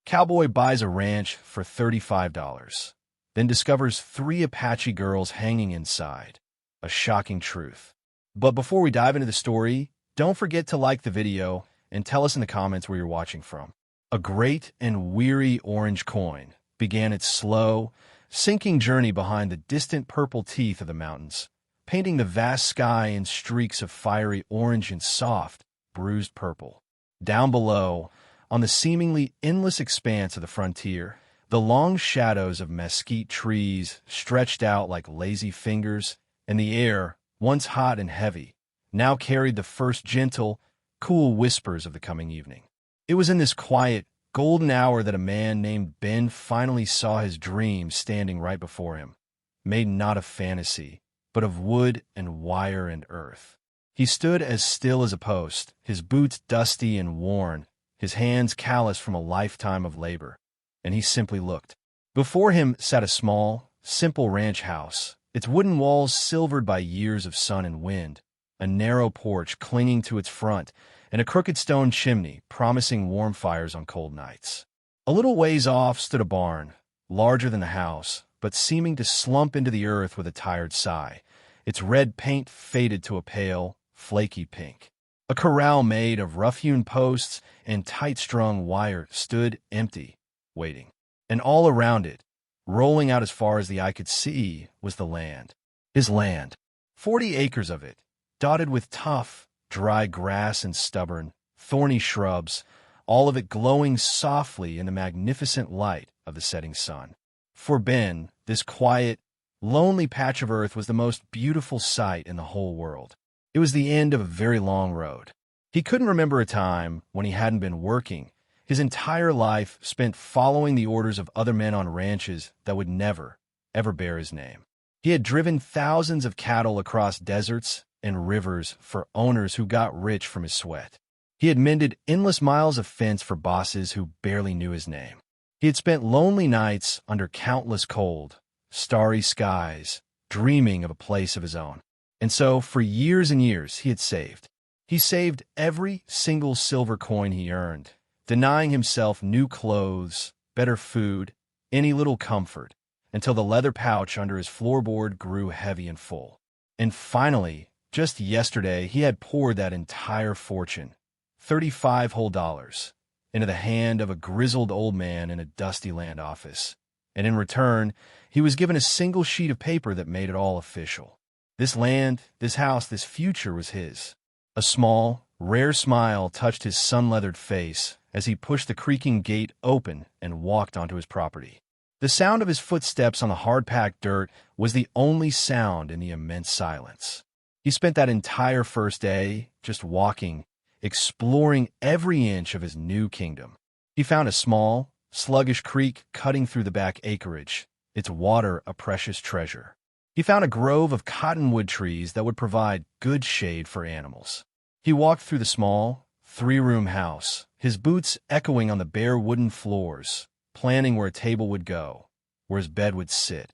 Cowboy buys a ranch for $35, then discovers 3 Apache girls hanging inside. A shocking truth. But before we dive into the story, don't forget to like the video and tell us in the comments where you're watching from. A great and weary orange coin began its slow, sinking journey behind the distant purple teeth of the mountains, painting the vast sky in streaks of fiery orange and soft, bruised purple. Down below, on the seemingly endless expanse of the frontier, the long shadows of mesquite trees stretched out like lazy fingers, and the air, once hot and heavy, now carried the first gentle, cool whispers of the coming evening. It was in this quiet, golden hour that a man named Ben finally saw his dream standing right before him, made not of fantasy, but of wood and wire and earth. He stood as still as a post, his boots dusty and worn, his hands calloused from a lifetime of labor, and he simply looked. Before him sat a small, simple ranch house, its wooden walls silvered by years of sun and wind, a narrow porch clinging to its front, and a crooked stone chimney promising warm fires on cold nights. A little ways off stood a barn, larger than the house, but seeming to slump into the earth with a tired sigh, its red paint faded to a pale, flaky pink. A corral made of rough-hewn posts and tight-strung wire stood empty, waiting. And all around it, rolling out as far as the eye could see, was the land. His land. 40 acres of it, dotted with tough, dry grass and stubborn, thorny shrubs, all of it glowing softly in the magnificent light of the setting sun. For Ben, this quiet, lonely patch of earth was the most beautiful sight in the whole world. It was the end of a very long road. He couldn't remember a time when he hadn't been working, his entire life spent following the orders of other men on ranches that would never, ever bear his name. He had driven thousands of cattle across deserts and rivers for owners who got rich from his sweat. He had mended endless miles of fence for bosses who barely knew his name. He had spent lonely nights under countless cold, starry skies, dreaming of a place of his own. And so, for years and years, he had saved. He saved every single silver coin he earned, denying himself new clothes, better food, any little comfort, until the leather pouch under his floorboard grew heavy and full. And finally, just yesterday, he had poured that entire fortune, 35 whole dollars, into the hand of a grizzled old man in a dusty land office. And in return, he was given a single sheet of paper that made it all official. This land, this house, this future was his. A small, rare smile touched his sun-leathered face as he pushed the creaking gate open and walked onto his property. The sound of his footsteps on the hard-packed dirt was the only sound in the immense silence. He spent that entire first day just walking, exploring every inch of his new kingdom. He found a small, sluggish creek cutting through the back acreage, its water a precious treasure. He found a grove of cottonwood trees that would provide good shade for animals. He walked through the small, 3-room house, his boots echoing on the bare wooden floors, planning where a table would go, where his bed would sit,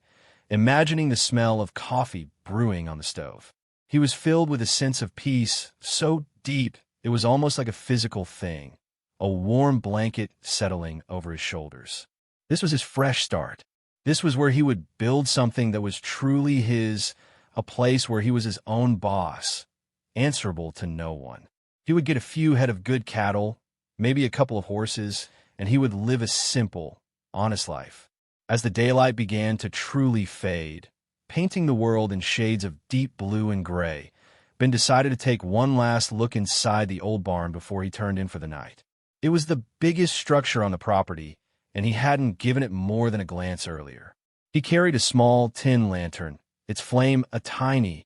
imagining the smell of coffee brewing on the stove. He was filled with a sense of peace so deep it was almost like a physical thing, a warm blanket settling over his shoulders. This was his fresh start. This was where he would build something that was truly his, a place where he was his own boss, answerable to no one. He would get a few head of good cattle, maybe a couple of horses, and he would live a simple, honest life. As the daylight began to truly fade, painting the world in shades of deep blue and gray, Ben decided to take one last look inside the old barn before he turned in for the night. It was the biggest structure on the property, and he hadn't given it more than a glance earlier. He carried a small tin lantern, its flame a tiny,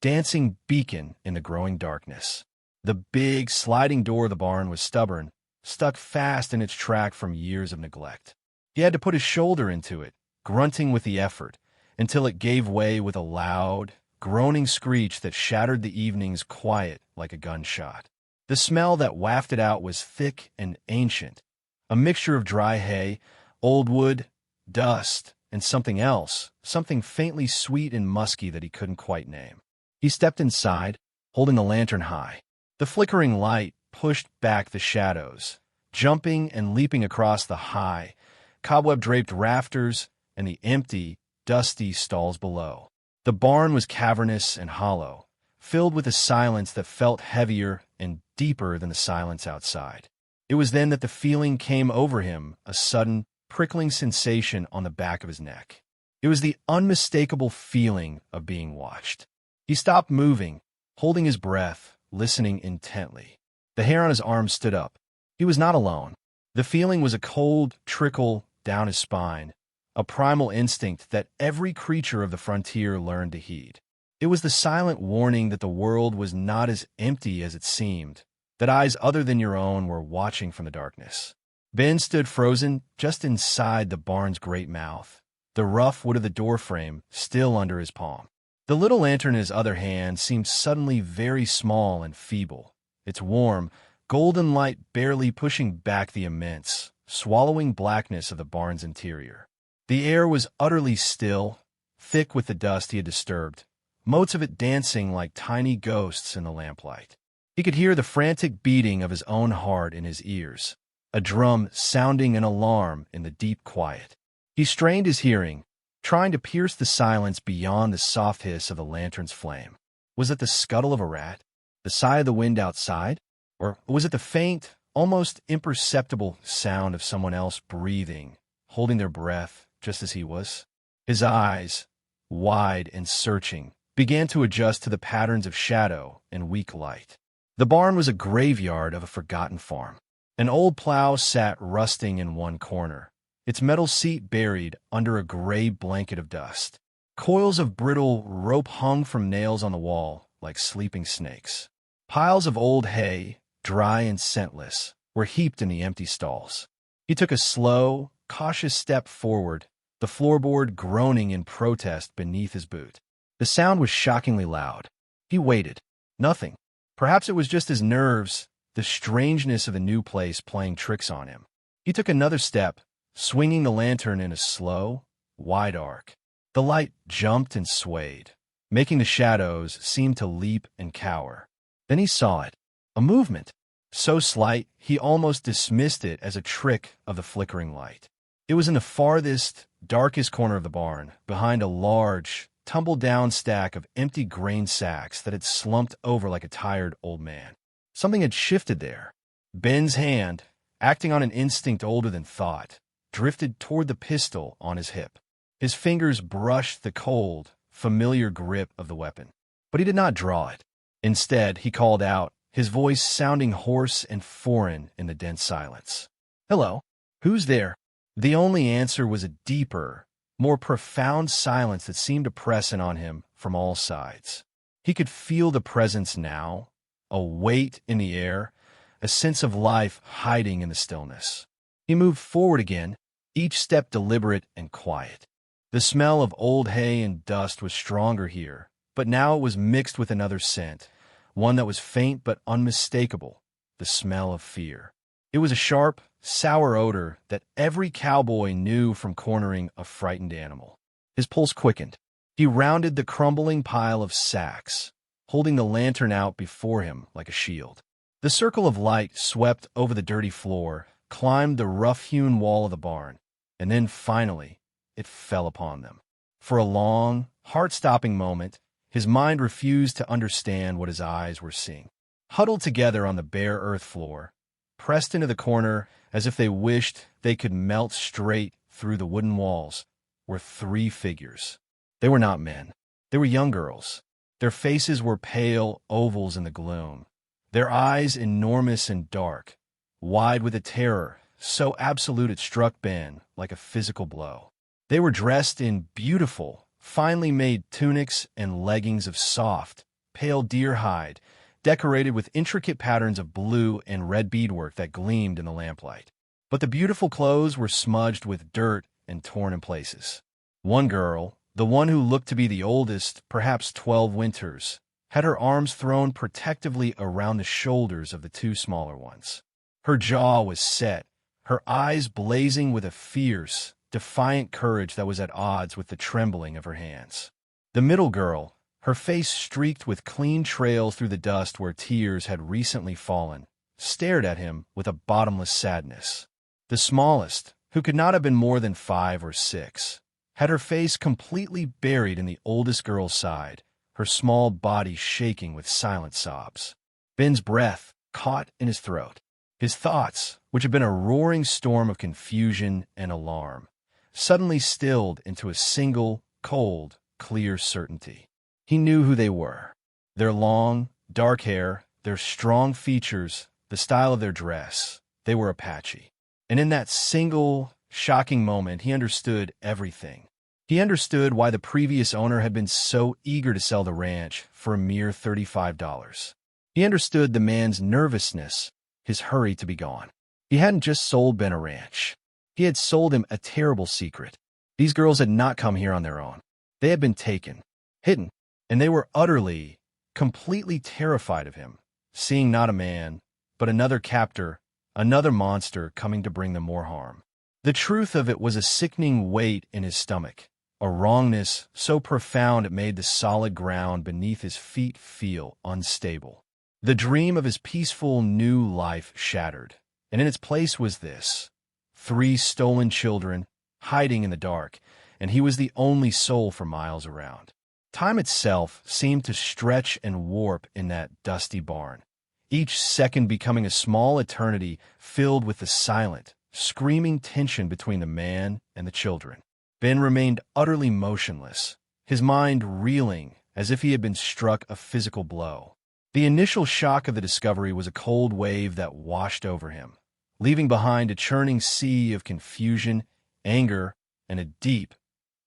dancing beacon in the growing darkness. The big, sliding door of the barn was stubborn, stuck fast in its track from years of neglect. He had to put his shoulder into it, grunting with the effort, until it gave way with a loud, groaning screech that shattered the evening's quiet like a gunshot. The smell that wafted out was thick and ancient, a mixture of dry hay, old wood, dust, and something else, something faintly sweet and musky that he couldn't quite name. He stepped inside, holding the lantern high. The flickering light pushed back the shadows, jumping and leaping across the high, cobweb-draped rafters and the empty, dusty stalls below. The barn was cavernous and hollow, filled with a silence that felt heavier and deeper than the silence outside. It was then that the feeling came over him, a sudden, prickling sensation on the back of his neck. It was the unmistakable feeling of being watched. He stopped moving, holding his breath, listening intently. The hair on his arm stood up. He was not alone. The feeling was a cold trickle down his spine, a primal instinct that every creature of the frontier learned to heed. It was the silent warning that the world was not as empty as it seemed, that eyes other than your own were watching from the darkness. Ben stood frozen just inside the barn's great mouth, the rough wood of the doorframe still under his palm. The little lantern in his other hand seemed suddenly very small and feeble, its warm, golden light barely pushing back the immense, swallowing blackness of the barn's interior. The air was utterly still, thick with the dust he had disturbed, motes of it dancing like tiny ghosts in the lamplight. He could hear the frantic beating of his own heart in his ears, a drum sounding an alarm in the deep quiet. He strained his hearing, trying to pierce the silence beyond the soft hiss of the lantern's flame. Was it the scuttle of a rat? The sigh of the wind outside? Or was it the faint, almost imperceptible sound of someone else breathing, holding their breath just as he was? His eyes, wide and searching, began to adjust to the patterns of shadow and weak light. The barn was a graveyard of a forgotten farm. An old plow sat rusting in one corner, its metal seat buried under a gray blanket of dust. Coils of brittle rope hung from nails on the wall like sleeping snakes. Piles of old hay, dry and scentless, were heaped in the empty stalls. He took a slow, cautious step forward, the floorboard groaning in protest beneath his boot. The sound was shockingly loud. He waited. Nothing. Perhaps it was just his nerves, the strangeness of the new place playing tricks on him. He took another step, swinging the lantern in a slow, wide arc. The light jumped and swayed, making the shadows seem to leap and cower. Then he saw it, a movement, so slight he almost dismissed it as a trick of the flickering light. It was in the farthest, darkest corner of the barn, behind a large, tumble-down stack of empty grain sacks that had slumped over like a tired old man. Something had shifted there. Ben's hand, acting on an instinct older than thought, drifted toward the pistol on his hip. His fingers brushed the cold, familiar grip of the weapon. But he did not draw it. Instead, he called out, his voice sounding hoarse and foreign in the dense silence. "Hello? Who's there?" The only answer was a deeper, more profound silence that seemed to press in on him from all sides. He could feel the presence now, a weight in the air, a sense of life hiding in the stillness. He moved forward again, each step deliberate and quiet. The smell of old hay and dust was stronger here, but now it was mixed with another scent, one that was faint but unmistakable, the smell of fear. It was a sharp, sour odor that every cowboy knew from cornering a frightened animal. His pulse quickened. He rounded the crumbling pile of sacks, holding the lantern out before him like a shield. The circle of light swept over the dirty floor, climbed the rough-hewn wall of the barn, and then finally it fell upon them. For a long, heart-stopping moment, his mind refused to understand what his eyes were seeing. Huddled together on the bare earth floor, pressed into the corner as if they wished they could melt straight through the wooden walls, were three figures. They were not men. They were young girls. Their faces were pale ovals in the gloom, their eyes enormous and dark, wide with a terror so absolute it struck Ben like a physical blow. They were dressed in beautiful, finely made tunics and leggings of soft, pale deer hide, decorated with intricate patterns of blue and red beadwork that gleamed in the lamplight. But the beautiful clothes were smudged with dirt and torn in places. One girl, the one who looked to be the oldest, perhaps 12 winters, had her arms thrown protectively around the shoulders of the two smaller ones. Her jaw was set, her eyes blazing with a fierce, defiant courage that was at odds with the trembling of her hands. The middle girl, her face streaked with clean trails through the dust where tears had recently fallen, stared at him with a bottomless sadness. The smallest, who could not have been more than 5 or 6, had her face completely buried in the oldest girl's side, her small body shaking with silent sobs. Ben's breath caught in his throat. His thoughts, which had been a roaring storm of confusion and alarm, suddenly stilled into a single, cold, clear certainty. He knew who they were. Their long, dark hair, their strong features, the style of their dress. They were Apache. And in that single, shocking moment, he understood everything. He understood why the previous owner had been so eager to sell the ranch for a mere $35. He understood the man's nervousness, his hurry to be gone. He hadn't just sold Ben a ranch. He had sold him a terrible secret. These girls had not come here on their own. They had been taken, hidden, and they were utterly, completely terrified of him, seeing not a man, but another captor, another monster coming to bring them more harm. The truth of it was a sickening weight in his stomach, a wrongness so profound it made the solid ground beneath his feet feel unstable. The dream of his peaceful new life shattered, and in its place was this: 3 stolen children, hiding in the dark, and he was the only soul for miles around. Time itself seemed to stretch and warp in that dusty barn, each second becoming a small eternity filled with the silent, screaming tension between the man and the children. Ben remained utterly motionless, his mind reeling as if he had been struck a physical blow. The initial shock of the discovery was a cold wave that washed over him, leaving behind a churning sea of confusion, anger, and a deep,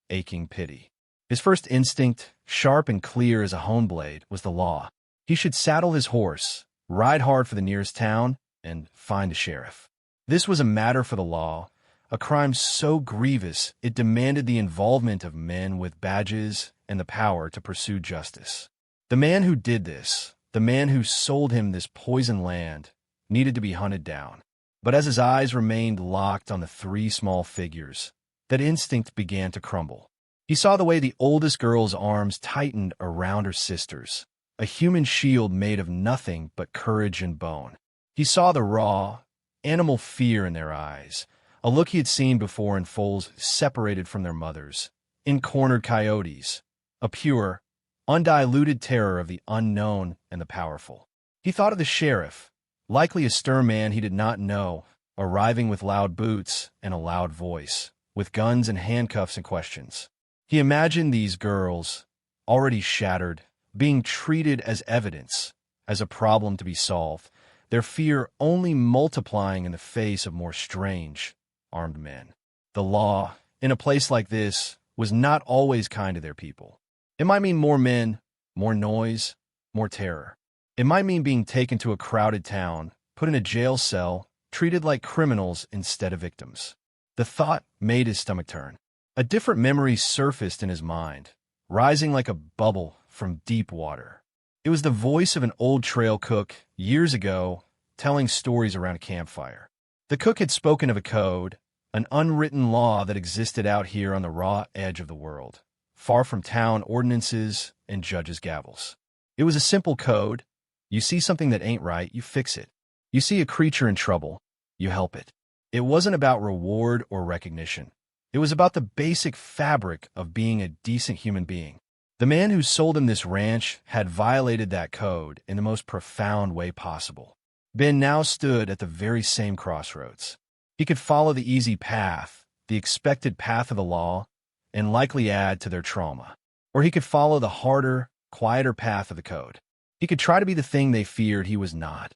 aching pity. His first instinct, sharp and clear as a hone blade, was the law. He should saddle his horse, ride hard for the nearest town, and find a sheriff. This was a matter for the law, a crime so grievous it demanded the involvement of men with badges and the power to pursue justice. The man who did this, the man who sold him this poisoned land, needed to be hunted down. But as his eyes remained locked on the 3 small figures, that instinct began to crumble. He saw the way the oldest girl's arms tightened around her sister's, a human shield made of nothing but courage and bone. He saw the raw, animal fear in their eyes, a look he had seen before in foals separated from their mothers, in cornered coyotes, a pure, undiluted terror of the unknown and the powerful. He thought of the sheriff, likely a stern man he did not know, arriving with loud boots and a loud voice, with guns and handcuffs and questions. He imagined these girls, already shattered, being treated as evidence, as a problem to be solved, their fear only multiplying in the face of more strange, armed men. The law, in a place like this, was not always kind to their people. It might mean more men, more noise, more terror. It might mean being taken to a crowded town, put in a jail cell, treated like criminals instead of victims. The thought made his stomach turn. A different memory surfaced in his mind, rising like a bubble from deep water. It was the voice of an old trail cook years ago, telling stories around a campfire. The cook had spoken of a code, an unwritten law that existed out here on the raw edge of the world, far from town ordinances and judges' gavels. It was a simple code. You see something that ain't right, you fix it. You see a creature in trouble, you help it. It wasn't about reward or recognition. It was about the basic fabric of being a decent human being. The man who sold him this ranch had violated that code in the most profound way possible. Ben now stood at the very same crossroads. He could follow the easy path, the expected path of the law, and likely add to their trauma. Or he could follow the harder, quieter path of the code. He could try to be the thing they feared he was not,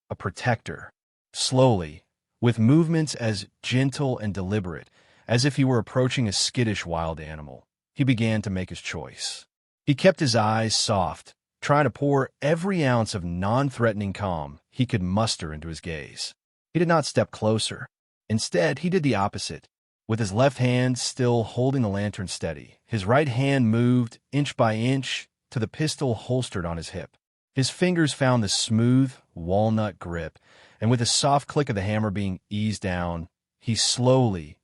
a protector. Slowly, with movements as gentle and deliberate as if he were approaching a skittish wild animal, he began to make his choice. He kept his eyes soft, trying to pour every ounce of non-threatening calm he could muster into his gaze. He did not step closer. Instead, he did the opposite. With his left hand still holding the lantern steady, his right hand moved, inch by inch, to the pistol holstered on his hip. His fingers found the smooth, walnut grip, and with a soft click of the hammer being eased down, he slowly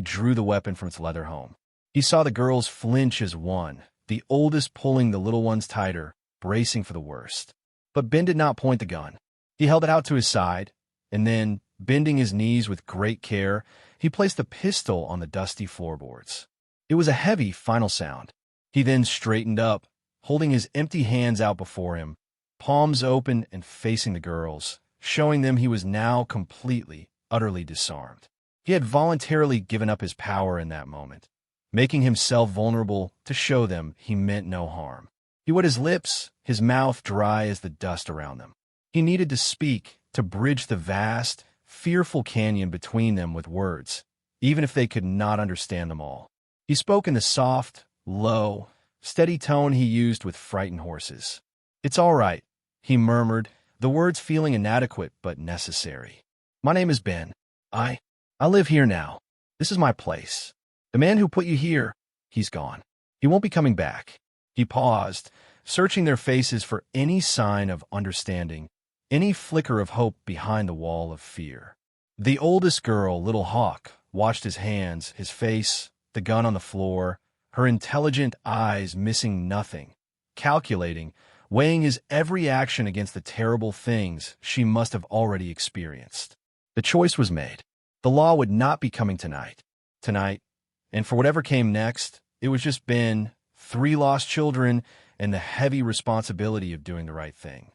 drew the weapon from its leather home. He saw the girls flinch as one, the oldest pulling the little ones tighter, bracing for the worst. But Ben did not point the gun. He held it out to his side, and then, bending his knees with great care, he placed the pistol on the dusty floorboards. It was a heavy final sound. He then straightened up, holding his empty hands out before him, palms open and facing the girls, showing them he was now completely, utterly disarmed. He had voluntarily given up his power in that moment, making himself vulnerable to show them he meant no harm. He wet his lips, his mouth dry as the dust around them. He needed to speak, to bridge the vast, fearful canyon between them with words, even if they could not understand them all. He spoke in the soft, low, steady tone he used with frightened horses. "It's all right," he murmured, the words feeling inadequate but necessary. "My name is Ben. I live here now. This is my place. The man who put you here, he's gone. He won't be coming back." He paused, searching their faces for any sign of understanding, any flicker of hope behind the wall of fear. The oldest girl, Little Hawk, watched his hands, his face, the gun on the floor, her intelligent eyes missing nothing, calculating, weighing his every action against the terrible things she must have already experienced. The choice was made. The law would not be coming tonight, and for whatever came next, it was just Ben, 3 lost children, and the heavy responsibility of doing the right thing.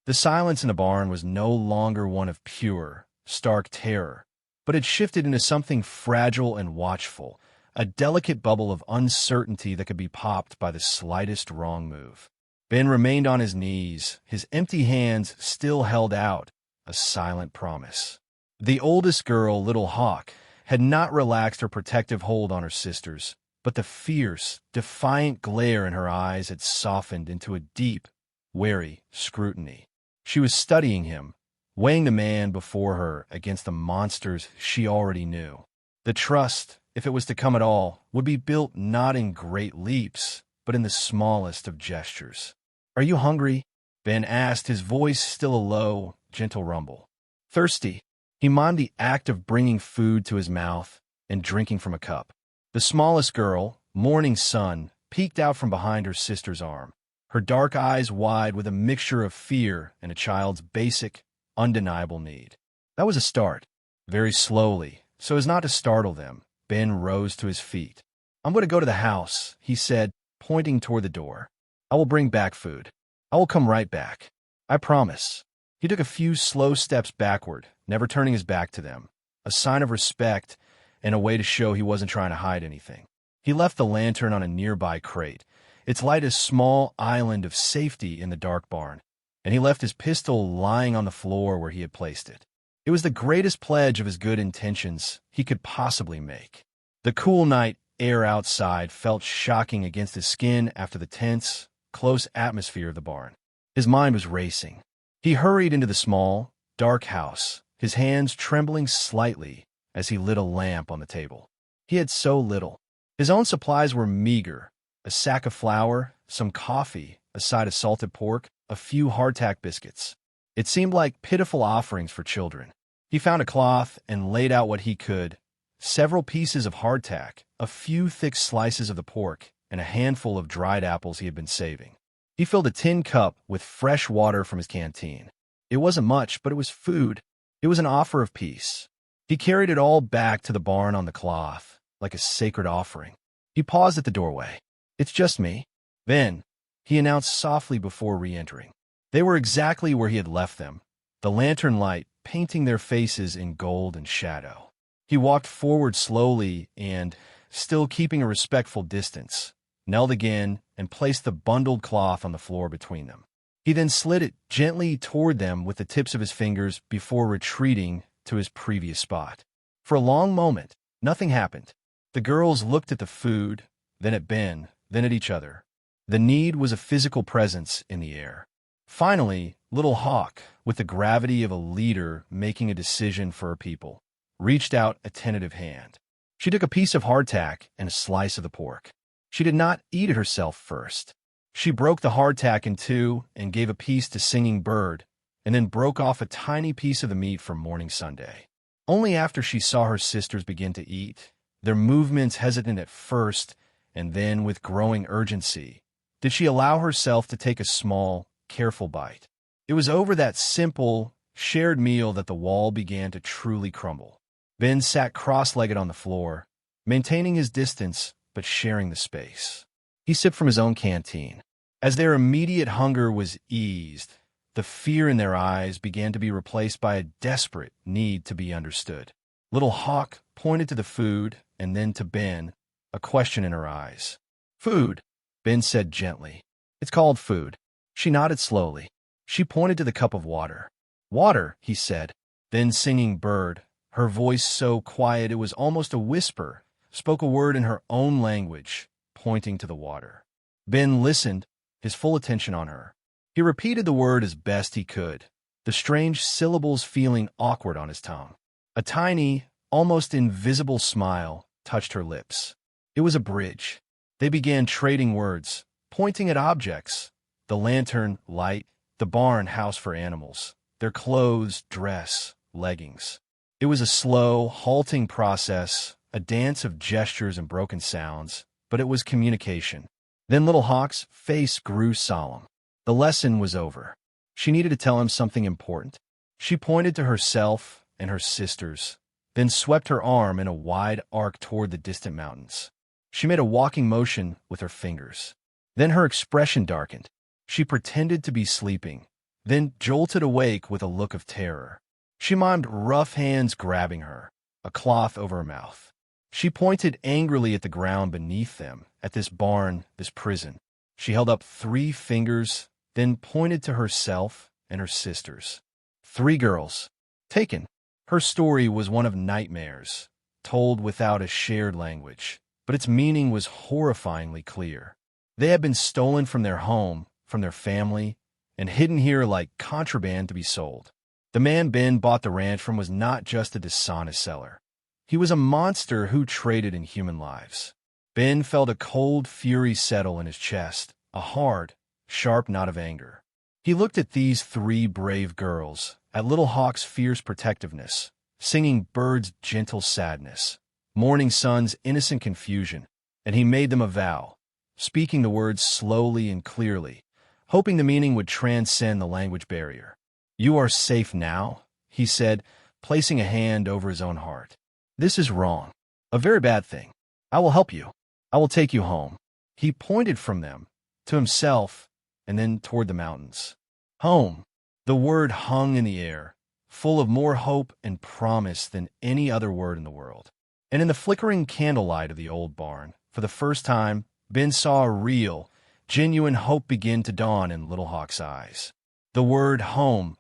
The silence in the barn was no longer one of pure, stark terror, but it shifted into something fragile and watchful, a delicate bubble of uncertainty that could be popped by the slightest wrong move. Ben remained on his knees, his empty hands still held out, a silent promise. The oldest girl, Little Hawk, had not relaxed her protective hold on her sisters, but the fierce, defiant glare in her eyes had softened into a deep, wary scrutiny. She was studying him, weighing the man before her against the monsters she already knew. The trust, if it was to come at all, would be built not in great leaps, but in the smallest of gestures. "Are you hungry?" Ben asked, his voice still a low, gentle rumble. "Thirsty?" He mimed the act of bringing food to his mouth and drinking from a cup. The smallest girl, Morning Sun, peeked out from behind her sister's arm, her dark eyes wide with a mixture of fear and a child's basic, undeniable need. That was a start. Very slowly, so as not to startle them, Ben rose to his feet. "I'm going to go to the house," he said, pointing toward the door. "I will bring back food. I will come right back. I promise." He took a few slow steps backward, never turning his back to them, a sign of respect and a way to show he wasn't trying to hide anything. He left the lantern on a nearby crate, its light a small island of safety in the dark barn, and he left his pistol lying on the floor where he had placed it. It was the greatest pledge of his good intentions he could possibly make. The cool night air outside felt shocking against his skin after the tense, close atmosphere of the barn. His mind was racing. He hurried into the small, dark house, his hands trembling slightly as he lit a lamp on the table. He had so little. His own supplies were meager: a sack of flour, some coffee, a side of salted pork, a few hardtack biscuits. It seemed like pitiful offerings for children. He found a cloth and laid out what he could: several pieces of hardtack, a few thick slices of the pork, and a handful of dried apples he had been saving. He filled a tin cup with fresh water from his canteen. It wasn't much, but it was food. It was an offer of peace. He carried it all back to the barn on the cloth, like a sacred offering. He paused at the doorway. "It's just me." "Then," he announced softly before re-entering. They were exactly where he had left them, the lantern light painting their faces in gold and shadow. He walked forward slowly and, still keeping a respectful distance, knelt again and placed the bundled cloth on the floor between them. He then slid it gently toward them with the tips of his fingers before retreating to his previous spot. For a long moment, nothing happened. The girls looked at the food, then at Ben, then at each other. The need was a physical presence in the air. Finally, Little Hawk, with the gravity of a leader making a decision for her people, reached out a tentative hand. She took a piece of hardtack and a slice of the pork. She did not eat it herself first. She broke the hardtack in two and gave a piece to Singing Bird, and then broke off a tiny piece of the meat from Morning Sunday. Only after she saw her sisters begin to eat, their movements hesitant at first and then with growing urgency, did she allow herself to take a small, careful bite. It was over that simple, shared meal that the wall began to truly crumble. Ben sat cross-legged on the floor, maintaining his distance but sharing the space. He sipped from his own canteen. As their immediate hunger was eased, the fear in their eyes began to be replaced by a desperate need to be understood. Little Hawk pointed to the food and then to Ben, a question in her eyes. "Food," Ben said gently. "It's called food." She nodded slowly. She pointed to the cup of water. "Water," he said. Then Singing Bird, her voice so quiet it was almost a whisper, spoke a word in her own language, pointing to the water. Ben listened, his full attention on her. He repeated the word as best he could, the strange syllables feeling awkward on his tongue. A tiny, almost invisible smile touched her lips. It was a bridge. They began trading words, pointing at objects: the lantern, light, the barn, house for animals, their clothes, dress, leggings. It was a slow, halting process, a dance of gestures and broken sounds, but it was communication. Then Little Hawk's face grew solemn. The lesson was over. She needed to tell him something important. She pointed to herself and her sisters, then swept her arm in a wide arc toward the distant mountains. She made a walking motion with her fingers. Then her expression darkened. She pretended to be sleeping, then jolted awake with a look of terror. She mimed rough hands grabbing her, a cloth over her mouth. She pointed angrily at the ground beneath them, at this barn, this prison. She held up 3 fingers, then pointed to herself and her sisters. 3 girls. Taken. Her story was one of nightmares, told without a shared language, but its meaning was horrifyingly clear. They had been stolen from their home, from their family, and hidden here like contraband to be sold. The man Ben bought the ranch from was not just a dishonest seller. He was a monster who traded in human lives. Ben felt a cold fury settle in his chest, a hard, sharp knot of anger. He looked at these 3 brave girls, at Little Hawk's fierce protectiveness, Singing Bird's gentle sadness, Morning Sun's innocent confusion, and he made them a vow, speaking the words slowly and clearly, hoping the meaning would transcend the language barrier. "You are safe now," he said, placing a hand over his own heart. "This is wrong, a very bad thing. I will help you. I will take you home." He pointed from them, to himself, and then toward the mountains. Home. The word hung in the air, full of more hope and promise than any other word in the world. And in the flickering candlelight of the old barn, for the first time, Ben saw a real, genuine hope begin to dawn in Little Hawk's eyes. The word home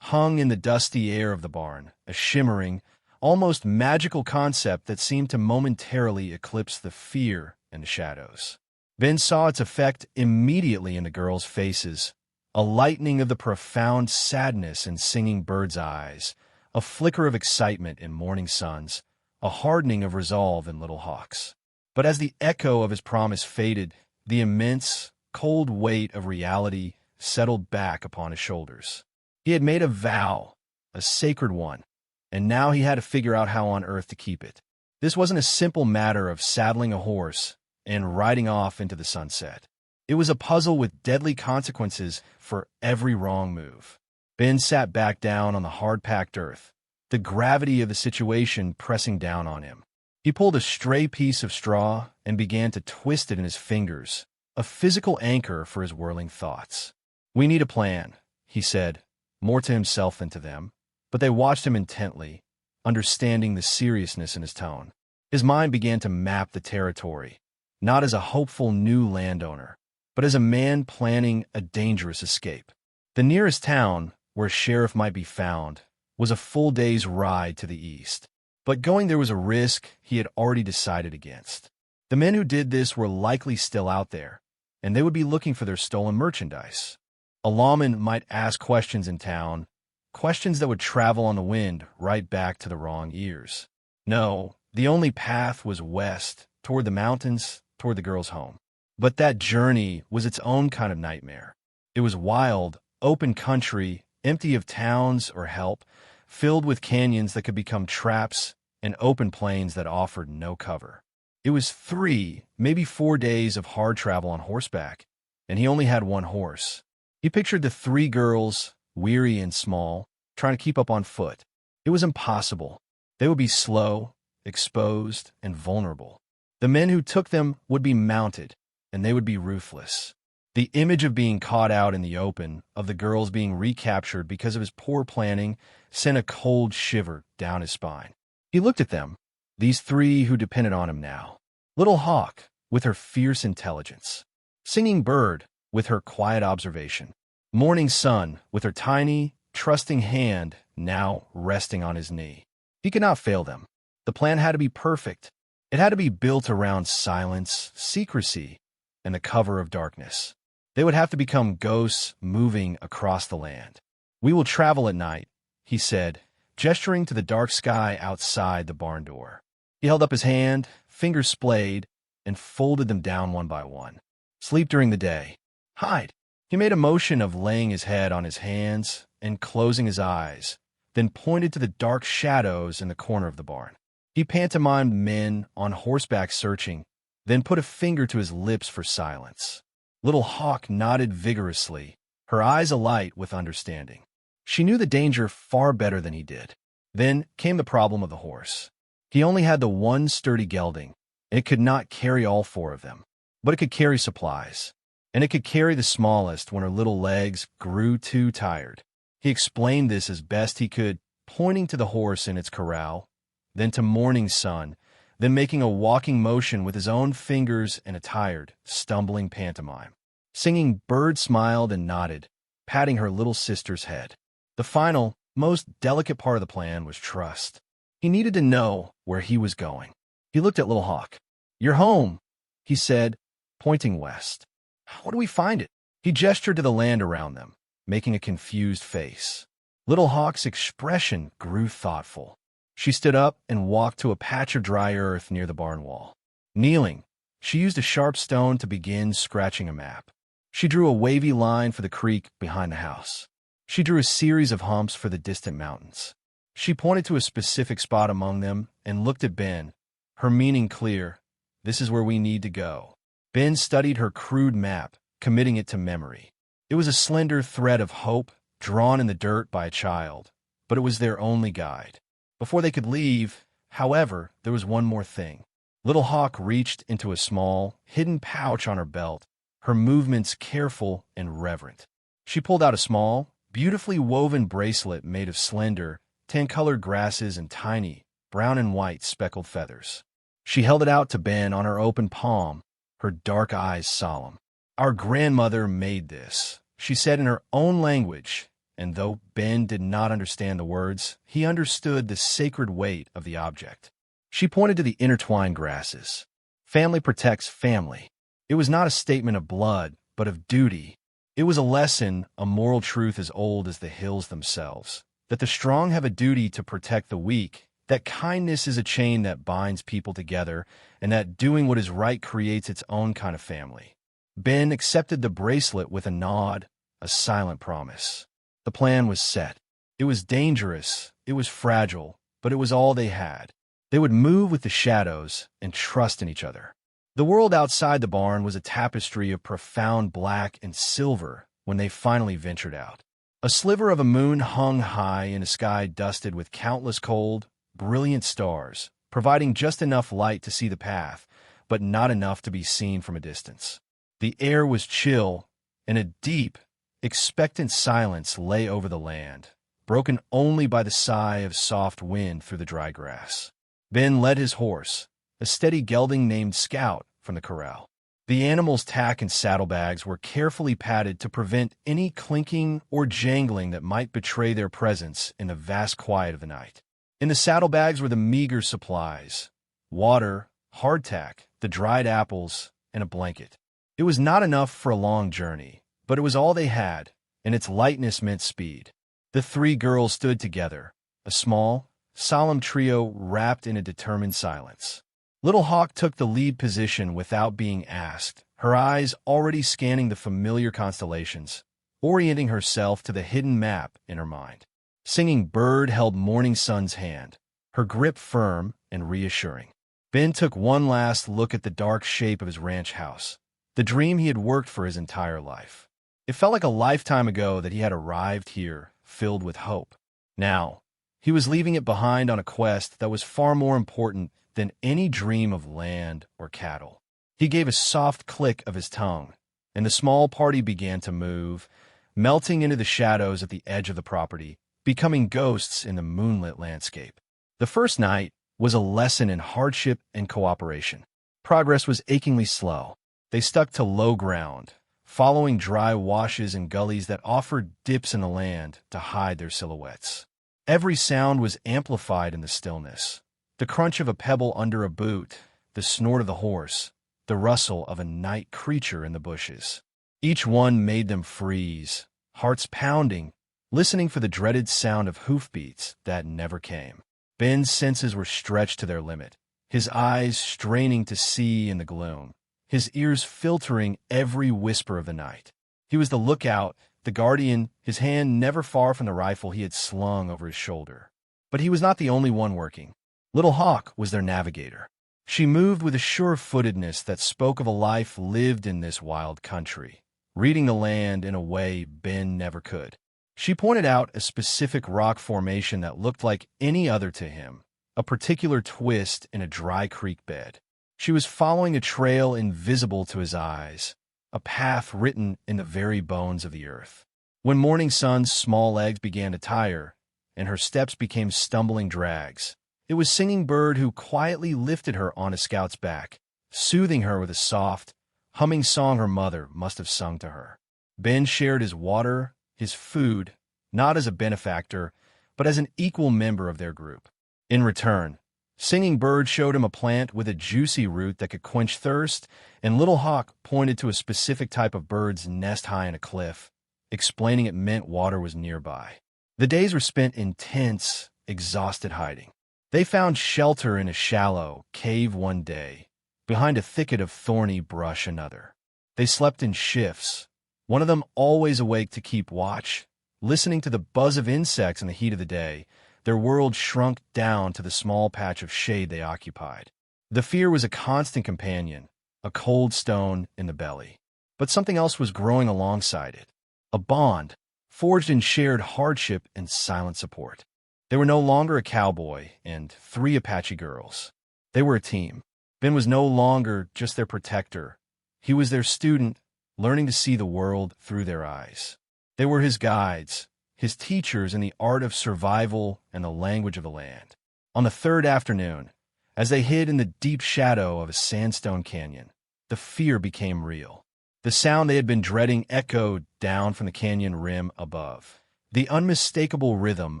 hung in the dusty air of the barn, a shimmering, almost magical concept that seemed to momentarily eclipse the fear and the shadows. Ben saw its effect immediately in the girls' faces, a lightening of the profound sadness in Singing Bird's eyes, a flicker of excitement in Morning Sun's, a hardening of resolve in Little Hawk's. But as the echo of his promise faded, the immense, cold weight of reality settled back upon his shoulders. He had made a vow, a sacred one, and now he had to figure out how on earth to keep it. This wasn't a simple matter of saddling a horse and riding off into the sunset. It was a puzzle with deadly consequences for every wrong move. Ben sat back down on the hard-packed earth, the gravity of the situation pressing down on him. He pulled a stray piece of straw and began to twist it in his fingers, a physical anchor for his whirling thoughts. "We need a plan," he said, more to himself than to them, but they watched him intently, understanding the seriousness in his tone. His mind began to map the territory, not as a hopeful new landowner, but as a man planning a dangerous escape. The nearest town, where a sheriff might be found, was a full day's ride to the east. But going there was a risk he had already decided against. The men who did this were likely still out there, and they would be looking for their stolen merchandise. A lawman might ask questions in town, questions that would travel on the wind right back to the wrong ears. No, the only path was west, toward the mountains, toward the girl's home. But that journey was its own kind of nightmare. It was wild, open country, empty of towns or help, filled with canyons that could become traps and open plains that offered no cover. It was 3, maybe 4 days of hard travel on horseback, and he only had one horse. He pictured the 3 girls, weary and small, trying to keep up on foot. It was impossible. They would be slow, exposed, and vulnerable. The men who took them would be mounted, and they would be ruthless. The image of being caught out in the open, of the girls being recaptured because of his poor planning, sent a cold shiver down his spine. He looked at them, these three who depended on him now. Little Hawk, with her fierce intelligence. Singing Bird, with her quiet observation. Morning Sun, with her tiny, trusting hand now resting on his knee. He could not fail them. The plan had to be perfect. It had to be built around silence, secrecy, and the cover of darkness. They would have to become ghosts moving across the land. "We will travel at night," he said, gesturing to the dark sky outside the barn door. He held up his hand, fingers splayed, and folded them down one by one. "Sleep during the day. Hide." He made a motion of laying his head on his hands and closing his eyes, then pointed to the dark shadows in the corner of the barn. He pantomimed men on horseback searching, then put a finger to his lips for silence. Little Hawk nodded vigorously, her eyes alight with understanding. She knew the danger far better than he did. Then came the problem of the horse. He only had the one sturdy gelding, and it could not carry all four of them. But it could carry supplies, and it could carry the smallest when her little legs grew too tired. He explained this as best he could, pointing to the horse in its corral, then to Morning Sun, then making a walking motion with his own fingers and a tired, stumbling pantomime. Singing Bird smiled and nodded, patting her little sister's head. The final, most delicate part of the plan was trust. He needed to know where he was going. He looked at Little Hawk. "You're home," he said, pointing west. "How do we find it?" He gestured to the land around them, making a confused face. Little Hawk's expression grew thoughtful. She stood up and walked to a patch of dry earth near the barn wall. Kneeling, she used a sharp stone to begin scratching a map. She drew a wavy line for the creek behind the house. She drew a series of humps for the distant mountains. She pointed to a specific spot among them and looked at Ben, her meaning clear. "This is where we need to go." Ben studied her crude map, committing it to memory. It was a slender thread of hope, drawn in the dirt by a child, but it was their only guide. Before they could leave, however, there was one more thing. Little Hawk reached into a small, hidden pouch on her belt, her movements careful and reverent. She pulled out a small, beautifully woven bracelet made of slender, tan-colored grasses and tiny, brown and white speckled feathers. She held it out to Ben on her open palm, her dark eyes solemn. "Our grandmother made this," she said in her own language, and though Ben did not understand the words, he understood the sacred weight of the object. She pointed to the intertwined grasses. "Family protects family." It was not a statement of blood, but of duty. It was a lesson, a moral truth as old as the hills themselves, that the strong have a duty to protect the weak, that kindness is a chain that binds people together, and that doing what is right creates its own kind of family. Ben accepted the bracelet with a nod, a silent promise. The plan was set. It was dangerous, it was fragile, but it was all they had. They would move with the shadows and trust in each other. The world outside the barn was a tapestry of profound black and silver when they finally ventured out. A sliver of a moon hung high in a sky dusted with countless cold, brilliant stars, providing just enough light to see the path, but not enough to be seen from a distance. The air was chill, and a deep, expectant silence lay over the land, broken only by the sigh of soft wind through the dry grass. Ben led his horse, a steady gelding named Scout, from the corral. The animal's tack and saddlebags were carefully padded to prevent any clinking or jangling that might betray their presence in the vast quiet of the night. In the saddlebags were the meager supplies: water, hardtack, the dried apples, and a blanket. It was not enough for a long journey, but it was all they had, and its lightness meant speed. The three girls stood together, a small, solemn trio wrapped in a determined silence. Little Hawk took the lead position without being asked, her eyes already scanning the familiar constellations, orienting herself to the hidden map in her mind. Singing Bird held Morning Sun's hand, her grip firm and reassuring. Ben took one last look at the dark shape of his ranch house, the dream he had worked for his entire life. It felt like a lifetime ago that he had arrived here, filled with hope. Now, he was leaving it behind on a quest that was far more important than any dream of land or cattle. He gave a soft click of his tongue, and the small party began to move, melting into the shadows at the edge of the property, becoming ghosts in the moonlit landscape. The first night was a lesson in hardship and cooperation. Progress was achingly slow. They stuck to low ground, following dry washes and gullies that offered dips in the land to hide their silhouettes. Every sound was amplified in the stillness. The crunch of a pebble under a boot, the snort of the horse, the rustle of a night creature in the bushes. Each one made them freeze, hearts pounding, listening for the dreaded sound of hoofbeats that never came. Ben's senses were stretched to their limit, his eyes straining to see in the gloom, his ears filtering every whisper of the night. He was the lookout, the guardian, his hand never far from the rifle he had slung over his shoulder. But he was not the only one working. Little Hawk was their navigator. She moved with a sure-footedness that spoke of a life lived in this wild country, reading the land in a way Ben never could. She pointed out a specific rock formation that looked like any other to him, a particular twist in a dry creek bed. She was following a trail invisible to his eyes, a path written in the very bones of the earth. When morning sun's small legs began to tire, and her steps became stumbling drags, it was Singing Bird who quietly lifted her on a scout's back, soothing her with a soft, humming song her mother must have sung to her. Ben shared his water, his food, not as a benefactor, but as an equal member of their group. In return, Singing Bird showed him a plant with a juicy root that could quench thirst, and Little Hawk pointed to a specific type of bird's nest high in a cliff, explaining it meant water was nearby. The days were spent in tense, exhausted hiding. They found shelter in a shallow cave one day, behind a thicket of thorny brush another. They slept in shifts, one of them always awake to keep watch, listening to the buzz of insects in the heat of the day. Their world shrunk down to the small patch of shade they occupied. The fear was a constant companion, a cold stone in the belly. But something else was growing alongside it, a bond, forged in shared hardship and silent support. They were no longer a cowboy and 3 Apache girls. They were a team. Ben was no longer just their protector. He was their student, learning to see the world through their eyes. They were his guides, his teachers in the art of survival and the language of the land. On the third afternoon, as they hid in the deep shadow of a sandstone canyon, the fear became real. The sound they had been dreading echoed down from the canyon rim above, the unmistakable rhythm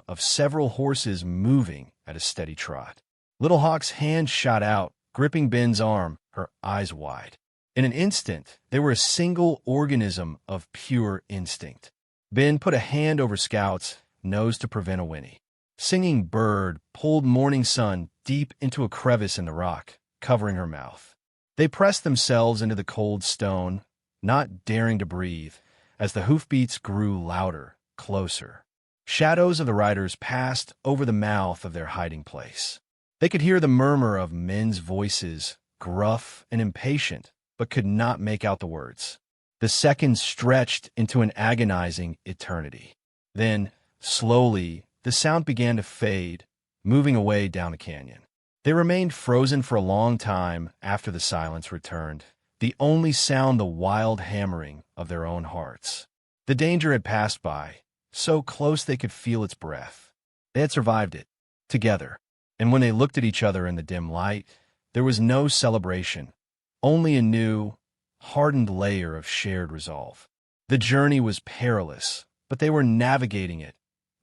of several horses moving at a steady trot. Little Hawk's hand shot out, gripping Ben's arm, her eyes wide. In an instant, they were a single organism of pure instinct. Ben put a hand over Scout's nose to prevent a whinny. Singing Bird pulled Morning Sun deep into a crevice in the rock, covering her mouth. They pressed themselves into the cold stone, not daring to breathe, as the hoofbeats grew louder, closer. Shadows of the riders passed over the mouth of their hiding place. They could hear the murmur of men's voices, gruff and impatient, but could not make out the words. The seconds stretched into an agonizing eternity. Then, slowly, the sound began to fade, moving away down the canyon. They remained frozen for a long time after the silence returned, the only sound the wild hammering of their own hearts. The danger had passed by, so close they could feel its breath. They had survived it, together, and when they looked at each other in the dim light, there was no celebration, only a new, hardened layer of shared resolve. The journey was perilous, but they were navigating it,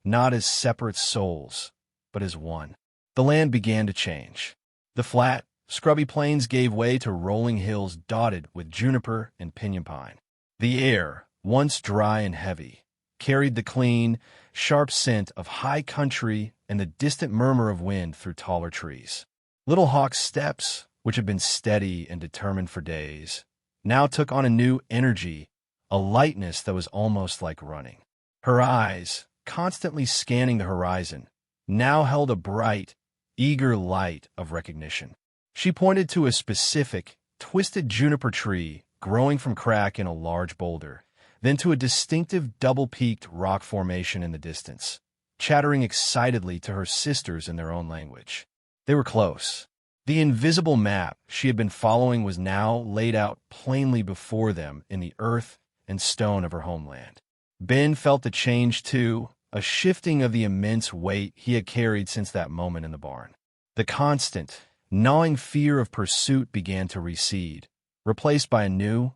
not as separate souls, but as one. The land began to change. The flat, scrubby plains gave way to rolling hills dotted with juniper and pinyon pine. The air, once dry and heavy, carried the clean, sharp scent of high country and the distant murmur of wind through taller trees. Little Hawk's steps, which had been steady and determined for days, now took on a new energy, a lightness that was almost like running. Her eyes, constantly scanning the horizon, now held a bright, eager light of recognition. She pointed to a specific, twisted juniper tree growing from crack in a large boulder, then to a distinctive double-peaked rock formation in the distance. chattering excitedly to her sisters in their own language. They were close. The invisible map she had been following was now laid out plainly before them in the earth and stone of her homeland. Ben felt the change too, a shifting of the immense weight he had carried since that moment in the barn. The constant, gnawing fear of pursuit began to recede, replaced by a new,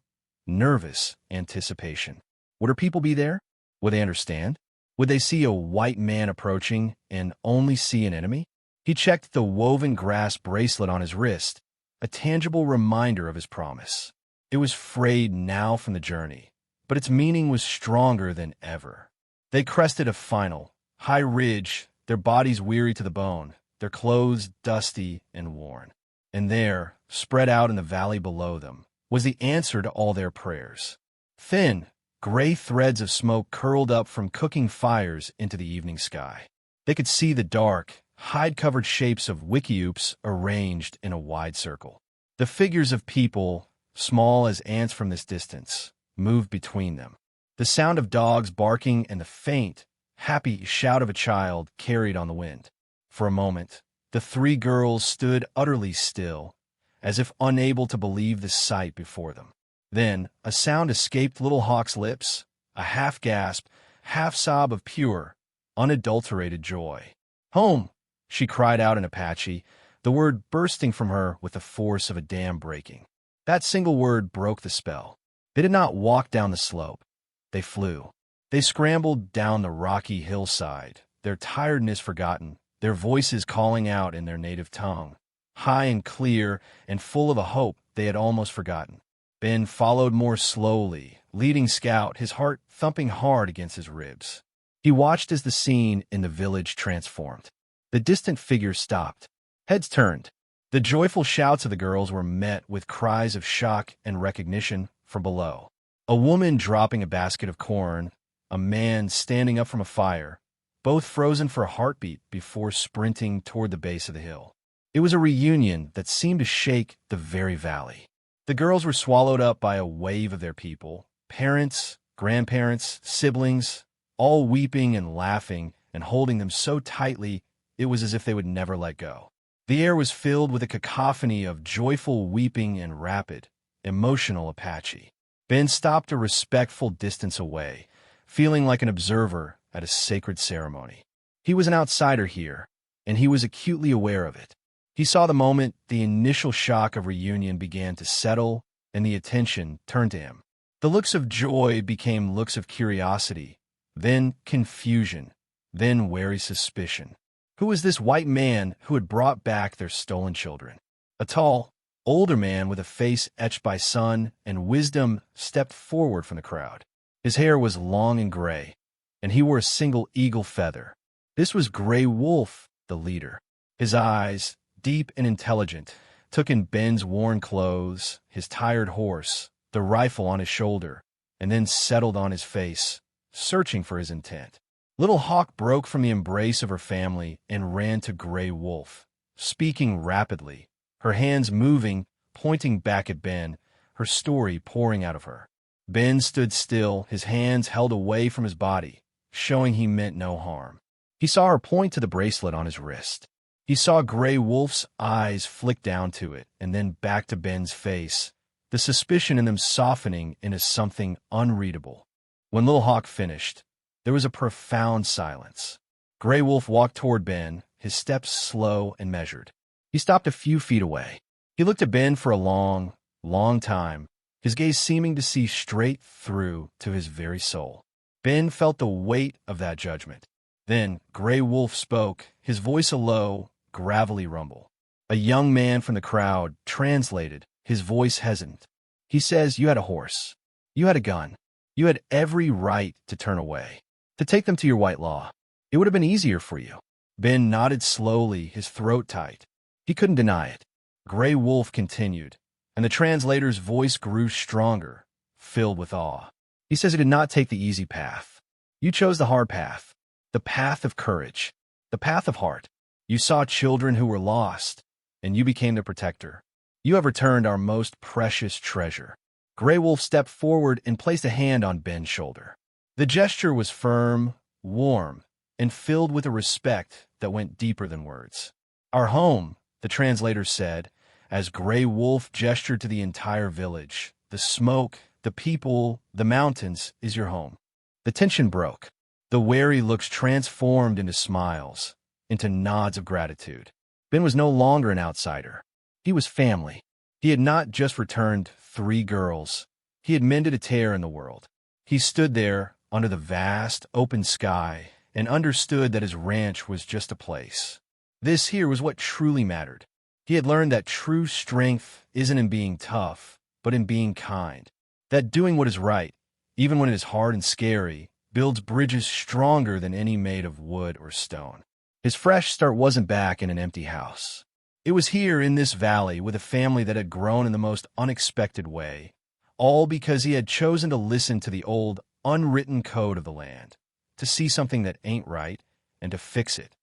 nervous anticipation. Would her people be there? Would they understand? Would they see a white man approaching and only see an enemy? He checked the woven grass bracelet on his wrist, a tangible reminder of his promise. It was frayed now from the journey, but its meaning was stronger than ever. They crested a final, high ridge, their bodies weary to the bone, their clothes dusty and worn. And there, spread out in the valley below them, was the answer to all their prayers. Thin, gray threads of smoke curled up from cooking fires into the evening sky. They could see the dark, hide-covered shapes of wickiups arranged in a wide circle. The figures of people, small as ants from this distance, moved between them. The sound of dogs barking and the faint, happy shout of a child carried on the wind. For a moment, the three girls stood utterly still, as if unable to believe the sight before them. Then a sound escaped Little Hawk's lips, a half-gasp, half-sob of pure, unadulterated joy. "Home!" she cried out in Apache, the word bursting from her with the force of a dam breaking. That single word broke the spell. They did not walk down the slope. They flew. They scrambled down the rocky hillside, their tiredness forgotten, their voices calling out in their native tongue, high and clear and full of a hope they had almost forgotten. Ben followed more slowly, leading Scout, his heart thumping hard against his ribs. He watched as the scene in the village transformed. The distant figures stopped. Heads turned. The joyful shouts of the girls were met with cries of shock and recognition from below. A woman dropping a basket of corn, a man standing up from a fire, both frozen for a heartbeat before sprinting toward the base of the hill. It was a reunion that seemed to shake the very valley. The girls were swallowed up by a wave of their people, parents, grandparents, siblings, all weeping and laughing and holding them so tightly it was as if they would never let go. The air was filled with a cacophony of joyful weeping and rapid, emotional Apache. Ben stopped a respectful distance away, feeling like an observer at a sacred ceremony. He was an outsider here, and he was acutely aware of it. He saw the moment the initial shock of reunion began to settle and the attention turned to him. The looks of joy became looks of curiosity, then confusion, then wary suspicion. Who was this white man who had brought back their stolen children? A tall, older man with a face etched by sun and wisdom stepped forward from the crowd. His hair was long and gray, and he wore a single eagle feather. This was Gray Wolf, the leader. His eyes, deep and intelligent, took in Ben's worn clothes, his tired horse, the rifle on his shoulder, and then settled on his face, searching for his intent. Little Hawk broke from the embrace of her family and ran to Gray Wolf, speaking rapidly, her hands moving, pointing back at Ben, her story pouring out of her. Ben stood still, his hands held away from his body, showing he meant no harm. He saw her point to the bracelet on his wrist. He saw Gray Wolf's eyes flick down to it and then back to Ben's face, the suspicion in them softening into something unreadable. When Little Hawk finished, there was a profound silence. Gray Wolf walked toward Ben, his steps slow and measured. He stopped a few feet away. He looked at Ben for a long, long time, his gaze seeming to see straight through to his very soul. Ben felt the weight of that judgment. Then Gray Wolf spoke, his voice a low, gravelly rumble. A young man from the crowd translated, his voice hesitant. He says, "You had a horse. You had a gun. You had every right to turn away, to take them to your white law. It would have been easier for you." Ben nodded slowly, his throat tight. He couldn't deny it. Gray Wolf continued, and the translator's voice grew stronger, filled with awe. He says he did not take the easy path. You chose the hard path, the path of courage, the path of heart. You saw children who were lost, and you became their protector. You have returned our most precious treasure. Gray Wolf stepped forward and placed a hand on Ben's shoulder. The gesture was firm, warm, and filled with a respect that went deeper than words. "Our home," the translator said, as Grey Wolf gestured to the entire village. "The smoke, the people, the mountains is your home." The tension broke. The wary looks transformed into smiles, into nods of gratitude. Ben was no longer an outsider. He was family. He had not just returned 3 girls. He had mended a tear in the world. He stood there under the vast, open sky and understood that his ranch was just a place. This here was what truly mattered. He had learned that true strength isn't in being tough, but in being kind. That doing what is right, even when it is hard and scary, builds bridges stronger than any made of wood or stone. His fresh start wasn't back in an empty house. It was here in this valley with a family that had grown in the most unexpected way, all because he had chosen to listen to the old, unwritten code of the land, to see something that ain't right and to fix it,